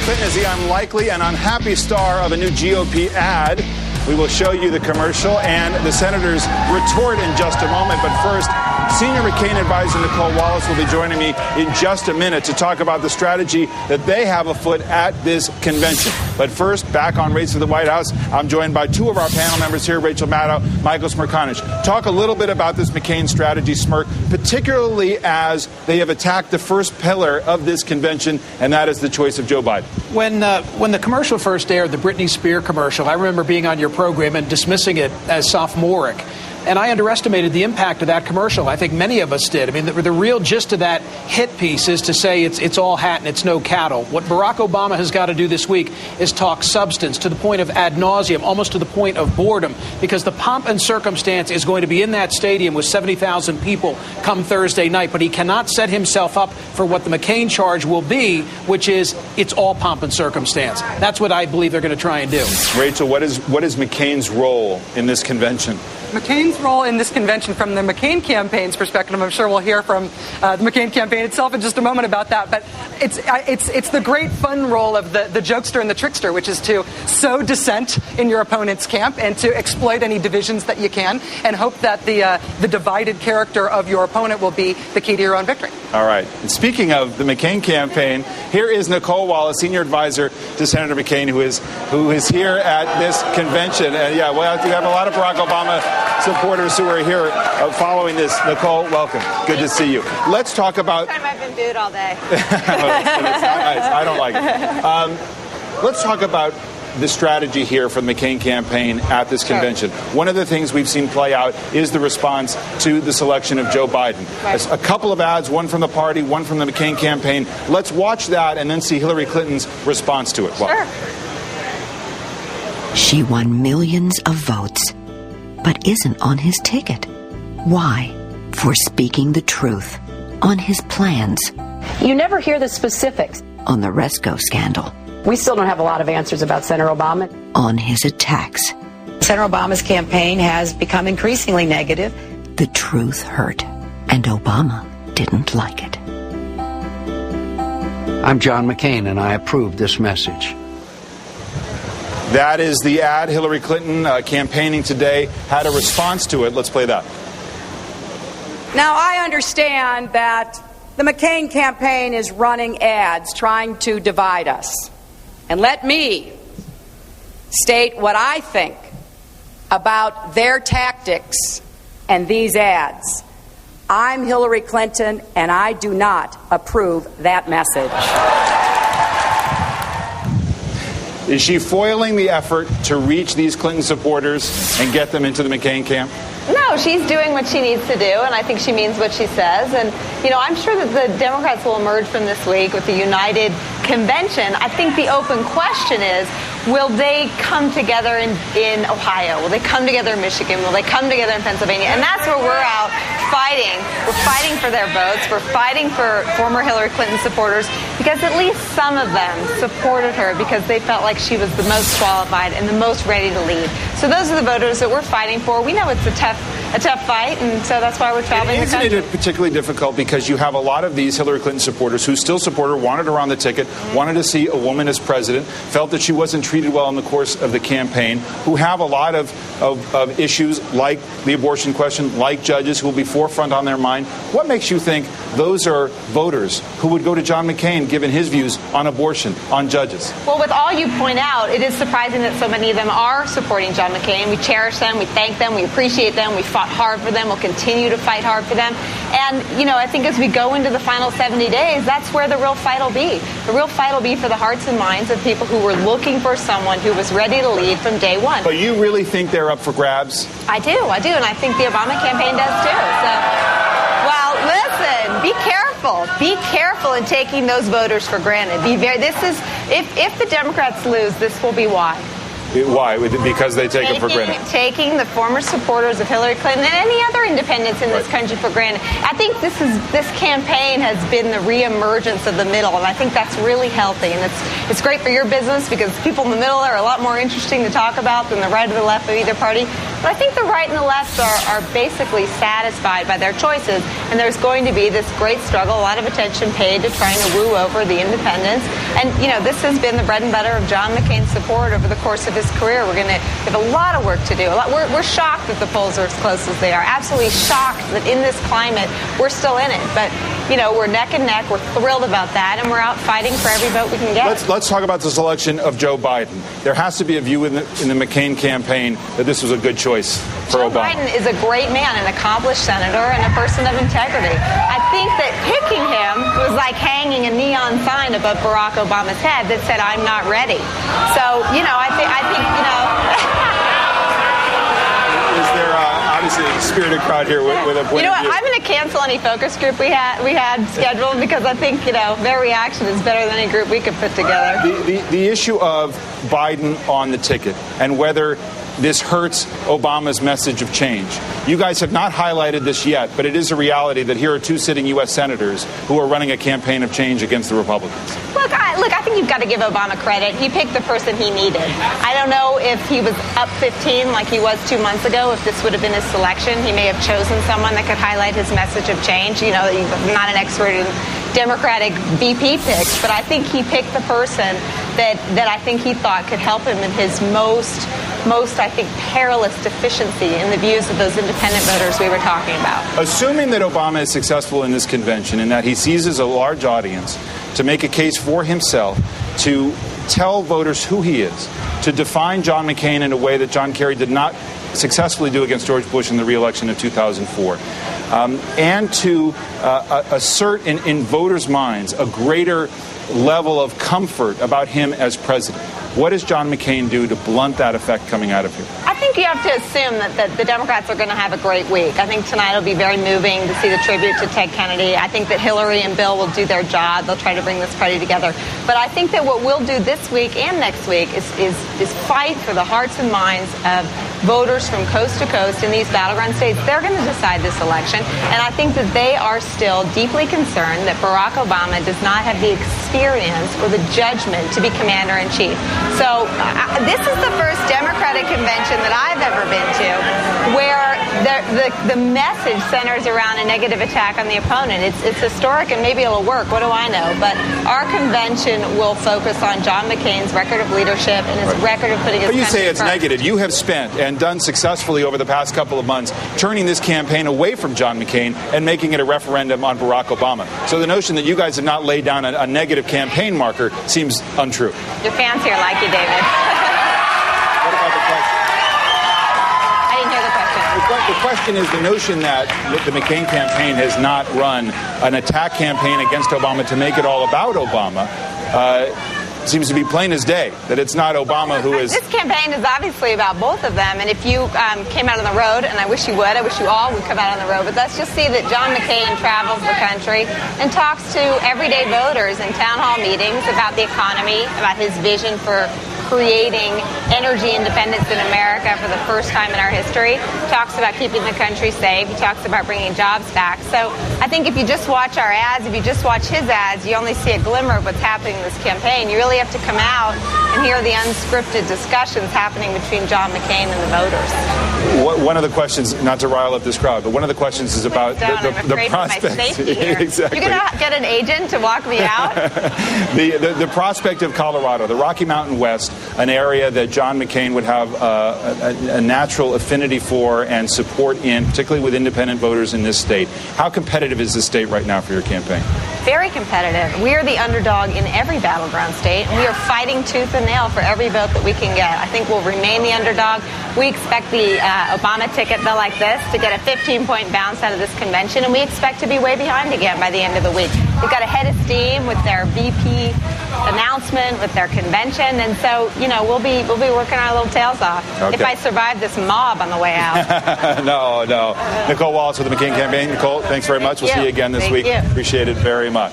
Clinton is the unlikely and unhappy star of a new GOP ad. We will show you the commercial and the senator's retort in just a moment. But first, senior McCain advisor Nicole Wallace will be joining me in just a minute to talk about the strategy that they have afoot at this convention. But first, back on Race to the White House, I'm joined by two of our panel members here, Rachel Maddow, Michael Smerconish. Talk a little bit about this McCain strategy, Smirk, particularly as they have attacked the first pillar of this convention, and that is the choice of Joe Biden. When the commercial first aired, the Britney Spears commercial, I remember being on your program and dismissing it as sophomoric. And I underestimated the impact of that commercial. I think many of us did. I mean, the real gist of that hit piece is to say it's all hat and it's no cattle. What Barack Obama has got to do this week is talk substance to the point of ad nauseum, almost to the point of boredom, because the pomp and circumstance is going to be in that stadium with 70,000 people come Thursday night. But he cannot set himself up for what the McCain charge will be, which is it's all pomp and circumstance. That's what I believe they're going to try and do. Rachel, what is McCain's role in this convention? McCain's role in this convention from the McCain campaign's perspective, I'm sure we'll hear from the McCain campaign itself in just a moment about that, but it's the great fun role of the jokester and the trickster, which is to sow dissent in your opponent's camp and to exploit any divisions that you can and hope that the divided character of your opponent will be the key to your own victory. All right. And speaking of the McCain campaign, here is Nicole Wallace, senior advisor to Senator McCain, who is here at this convention. And yeah, well, you have a lot of Barack Obama supporters who are here following this. Nicole, welcome. Good to see you. Let's talk about... I've been booed all day. It's not nice. I don't like it. Let's talk about the strategy here for the McCain campaign at this convention. Sure. One of the things we've seen play out is the response to the selection of Joe Biden. Right. A couple of ads, one from the party, one from the McCain campaign. Let's watch that and then see Hillary Clinton's response to it. Sure. She won millions of votes, but isn't on his ticket. Why? For speaking the truth on his plans. You never hear the specifics. On the Resco scandal. We still don't have a lot of answers about Senator Obama. On his attacks. Senator Obama's campaign has become increasingly negative. The truth hurt, and Obama didn't like it. I'm John McCain, and I approve this message. That is the ad. Hillary Clinton campaigning today had a response to it. Let's play that. Now, I understand that the McCain campaign is running ads trying to divide us. And let me state what I think about their tactics and these ads. I'm Hillary Clinton, and I do not approve that message. Is she foiling the effort to reach these Clinton supporters and get them into the McCain camp? No, she's doing what she needs to do, and I think she means what she says. And, you know, I'm sure that the Democrats will emerge from this week with a united convention. I think the open question is, will they come together in Ohio? Will they come together in Michigan? Will they come together in Pennsylvania? And that's where we're out fighting. We're fighting for their votes. We're fighting for former Hillary Clinton supporters because at least some of them supported her because they felt like she was the most qualified and the most ready to lead. So those are the voters that we're fighting for. We know it's a tough fight, and so that's why we're traveling the country. Isn't it particularly difficult because you have a lot of these Hillary Clinton supporters who still support her, wanted her on the ticket, wanted to see a woman as president, felt that she wasn't treated well in the course of the campaign, who have a lot of issues like the abortion question, like judges who will be forefront on their mind. What makes you think those are voters who would go to John McCain given his views on abortion, on judges? Well, with all you point out, it is surprising that so many of them are supporting John McCain. We cherish them, we thank them, we appreciate them, we fought hard for them, we'll continue to fight hard for them. And, you know, I think as we go into the final 70 days, that's where the real fight will be. The real fight will be for the hearts and minds of people who were looking for someone who was ready to lead from day one. But you really think they're up for grabs? I do, and I think the Obama campaign does too. So, well, listen, be careful in taking those voters for granted. If the Democrats lose, this will be why. Why? Because they take them for granted. Taking the former supporters of Hillary Clinton and any other independents in this country for granted. I think this campaign has been the reemergence of the middle, and I think that's really healthy. And it's great for your business because people in the middle are a lot more interesting to talk about than the right or the left of either party. But I think the right and the left are basically satisfied by their choices, and there's going to be this great struggle, a lot of attention paid to trying to woo over the independents. And, this has been the bread and butter of John McCain's support over the course of his career. We're going to have a lot of work to do. We're shocked that the polls are as close as they are. Absolutely shocked that in this climate, we're still in it. But, we're neck and neck. We're thrilled about that, and we're out fighting for every vote we can get. Let's talk about the selection of Joe Biden. There has to be a view in the McCain campaign that this was a good choice for Joe Obama. Biden is a great man, an accomplished senator, and a person of integrity. I think that picking him was like hanging a neon sign above Barack Obama's head that said, "I'm not ready." So, I think. Is there obviously a spirited crowd here with a point of view? I'm going to cancel any focus group we had scheduled because I think, their reaction is better than any group we could put together. The issue of Biden on the ticket and whether this hurts Obama's message of change. You guys have not highlighted this yet, but it is a reality that here are two sitting U.S. senators who are running a campaign of change against the Republicans. Look, I think you've got to give Obama credit. He picked the person he needed. I don't know if he was up 15 like he was 2 months ago, if this would have been his selection. He may have chosen someone that could highlight his message of change. He's not an expert in Democratic VP picks, but I think he picked the person that I think he thought could help him in his most, I think, perilous deficiency in the views of those independent voters we were talking about. Assuming that Obama is successful in this convention and that he seizes a large audience to make a case for himself, to tell voters who he is, to define John McCain in a way that John Kerry did not successfully do against George Bush in the re-election of 2004, and to assert in voters' minds a greater level of comfort about him as president. What does John McCain do to blunt that effect coming out of here? I think you have to assume that the Democrats are going to have a great week. I think tonight will be very moving to see the tribute to Ted Kennedy. I think that Hillary and Bill will do their job. They'll try to bring this party together. But I think that what we'll do this week and next week is fight for the hearts and minds of voters from coast to coast in these battleground states. They're going to decide this election. And I think that they are still deeply concerned that Barack Obama does not have the experience or the judgment to be commander-in-chief. So this is the first Democratic convention that I've ever been to where the message centers around a negative attack on the opponent. It's historic, and maybe it'll work. What do I know? But our convention will focus on John McCain's record of leadership and his record of putting his country But you say it's first. negative. You have spent and done successfully over the past couple of months turning this campaign away from John McCain and making it a referendum on Barack Obama. So the notion that you guys have not laid down a negative campaign marker seems untrue. Your fans here like you, David. What about the question? I didn't hear the question. The question is the notion that the McCain campaign has not run an attack campaign against Obama to make it all about Obama. Seems to be plain as day that it's not Obama who is... This campaign is obviously about both of them, and if you came out on the road, and I wish you would, I wish you all would come out on the road, but let's just see that John McCain travels the country and talks to everyday voters in town hall meetings about the economy, about his vision for creating energy independence in America for the first time in our history. Talks about keeping the country safe. He talks about bringing jobs back. So I think if you just watch our ads, if you just watch his ads, you only see a glimmer of what's happening in this campaign. You really have to come out and hear the unscripted discussions happening between John McCain and the voters. One of the questions, not to rile up this crowd, but one of the questions is about the prospects. Exactly. You're going to get an agent to walk me out? the prospect of Colorado, the Rocky Mountain West, an area that John McCain would have a natural affinity for and support in, particularly with independent voters in this state. How competitive is this state right now for your campaign? Very competitive. We are the underdog in every battleground state, and we are fighting tooth and nail for every vote that we can get. I think we'll remain the underdog. We expect the Obama ticket bill like this to get a 15-point bounce out of this convention, and we expect to be way behind again by the end of the week. They've got a head of steam with their VP announcement, with their convention, and so, we'll be working our little tails off. Okay. If I survive this mob on the way out. No. Nicole Wallace with the McCain campaign. Nicole, thanks very much. We'll see you again this week. Thank you. Appreciate it very much.